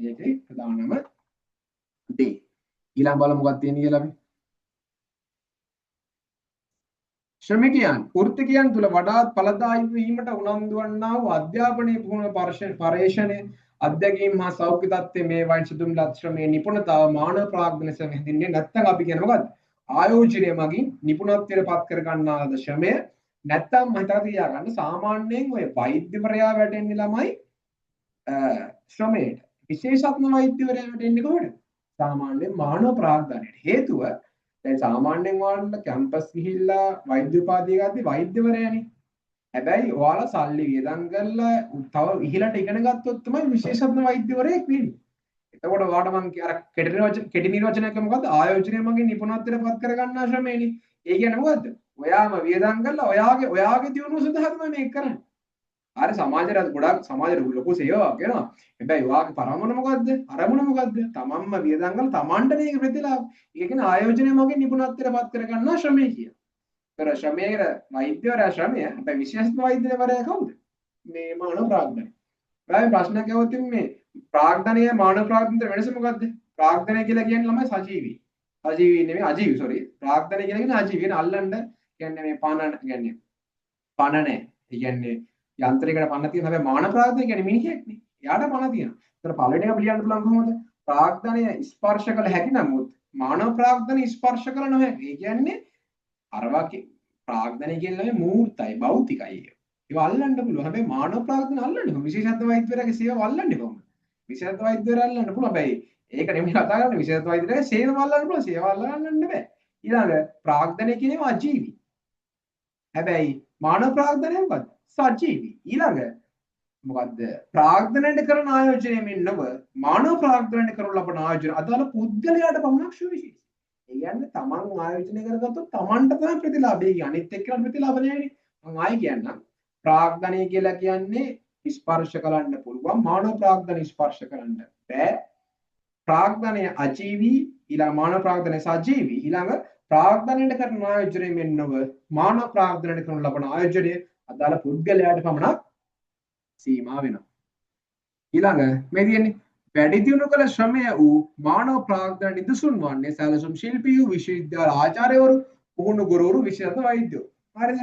මේකේ ප්‍රධානම දේ. ඊළඟ බලමු මොකක්ද තියෙන්නේ කියලා අපි. ශ්‍රමිකයන් වෘත්තිකයන් තුළ වඩාත් ඵලදායී වීමට උනන්දු වන්නා වූ අධ්‍යාපනයේ පුහුණු පරිශ්‍රණය අධ්‍යක්ීම් හා සෞඛ්‍ය තත්ත්වයේ මේ වයින් සිදුම් ලත් ශ්‍රමයේ නිපුණතාව මානව ප්‍රාග්ධන සමහිදින්නේ නැත්නම් අපි කියන මොකද්ද ආයෝජනය මගින් නිපුණත්වයට පත් කර ගන්නාද ශ්‍රමය නැත්නම් මතක තියාගන්න සාමාන්‍යයෙන් ඔය වෛද්‍යවරයා වැටෙන්නේ ළමයි ශ්‍රමයට විශේෂඥ වෛද්‍යවරයා වැටෙන්නේ කොහොමද සාමාන්‍යයෙන් මානව ප්‍රාග්ධනයට හේතුව දැන් සාමාන්‍යයෙන් ඔයාලට කැම්පස් ගිහිල්ලා වෛද්‍ය උපාධිය ගත්තේ වෛද්‍යවරයානේ. හැබැයි ඔයාලා සල්ලි වියදම් කරලා තව ඉහළට ඉගෙන ගත්තොත් තමයි විශේෂඥ වෛද්‍යවරයෙක් වෙන්නේ. එතකොට ඔයාලට මම අර කෙටි නිර්වචනයක් මොකද්ද? ආයෝජනය මගින් නිපුණත්වයට පත් කර ගන්නා ශ්‍රමයනේ. ඒ කියන්නේ මොකද්ද? ඔයාම වියදම් කරලා ඔයාගේ දියුණුව සඳහා තමයි මේක කරන්නේ. අර සමාජයට ගොඩක් සමාජයට ලොකු සේවාවක් වෙනවා. හැබැයි ඔයාගේ පරමන මොකද්ද? අරමුණ මොකද්ද? තමන්ම වියදම් කරලා තමන්ට මේක ප්‍රතිලාභ. ඒක කියන්නේ ආයෝජනය මගින් නිපුණත්වයට පත් කර ගන්නා ශ්‍රමය කිය. ඒතර ශ්‍රමයේ වෛද්‍යවරයා ශ්‍රමය හැබැයි විශේෂඥ වෛද්‍යවරයා කවුද? මේ මානව ප්‍රාග්ධනය. බෑ ප්‍රශ්නයක් ඇහුවොත් මේ ප්‍රාග්ධනය මානව ප්‍රාග්ධනයට වෙනස මොකද්ද? ප්‍රාග්ධනය කියලා කියන්නේ ළමයි සජීවී. සජීවී නෙමෙයි අජීවී සෝරි. ප්‍රාග්ධනය කියලා කියන්නේ අජීවී. කියන්නේ අල්ලන්න කියන්නේ මේ පණ කියන්නේ පණ නැහැ. ඒ කියන්නේ යන්ත්‍රයකට පණ තියෙන හැබැයි මානව ප්‍රාග්ධනය කියන්නේ මිනිහෙක්නේ. එයාට පණ තියෙනවා. ඒතර පළවෙනි එක ලියන්න පුළුවන් කොහොමද? ප්‍රාග්ධනය ස්පර්ශ කළ හැකි නමුත් මානව ප්‍රාග්ධනය ස්පර්ශ කළ නොහැකි. ඒ කියන්නේ අර වාක්‍ය ප්‍රාග්ධනය කියන්නේ මූර්තයි භෞතිකයි. ඒක අල්ලන්න පුළුවන්. හැබැයි මානව ප්‍රාග්ධනය අල්ලන්නේ කොහොමද? විශේෂඥ වෛද්‍යවරයාගේ සේවය අල්ලන්නේ කොහොමද? විශේෂඥ වෛද්‍යවරයා අල්ලන්න පුළුවන්. හැබැයි ඒක නෙමෙයි කතා කරන්නේ. විශේෂඥ වෛද්‍යවරයාගේ සේවය අල්ලන්න පුළුවන්. සේවය අල්ලන්න බෑ. ඊළඟ ප්‍රාග්ධනය කියන්නේ අජීවී. හැබැයි මානව ප්‍රාග්ධනය මොකද්ද? සජීවී. ඊළඟ මොකද්ද? ප්‍රාග්ධනයට කරන ආයෝජනය මෙන්නව මානව ප්‍රාග්ධනයට කරන ලබන ආයෝජන අදාළ පුද්ගලයාට පමණක් සුවිශේෂයි. ඒ කියන්නේ තමන් ආයෝජනය කරගත්තොත් තමන්ට තමයි ප්‍රතිලාභය. ඒ අනිත් එක්කලා ප්‍රතිලාභ නැහැ. මම ආයි කියන්නම්. ප්‍රාග්ධනය කියලා කියන්නේ ස්පර්ශ කරන්න පුළුවන්. මානව ප්‍රාග්ධන ස්පර්ශ කරන්න බෑ. ප්‍රාග්ධනය අජීවී ඊළඟ මානව ප්‍රාග්ධනය සජීවී ඊළඟ ප්‍රාග්ධනයට කරන ආයෝජනය මෙන්නව මානව ප්‍රාග්ධනයට කරන ලබන ආයෝජනය අදාළ පුද්ගලයාට පමණක් සීමා වෙනවා. ඊළඟ මේ තියෙන්නේ වැඩි දියුණු කළ ශ්‍රමය වූ මානව ප්‍රාග්ධන නිදසුන් වන්නේ සැලසුම් ශිල්පී වූ විශ්වවිද්‍යාල ආචාර්යවරු පුහුණු ගුරුවරු විශේෂඥ වෛද්‍යවරු. හරිද?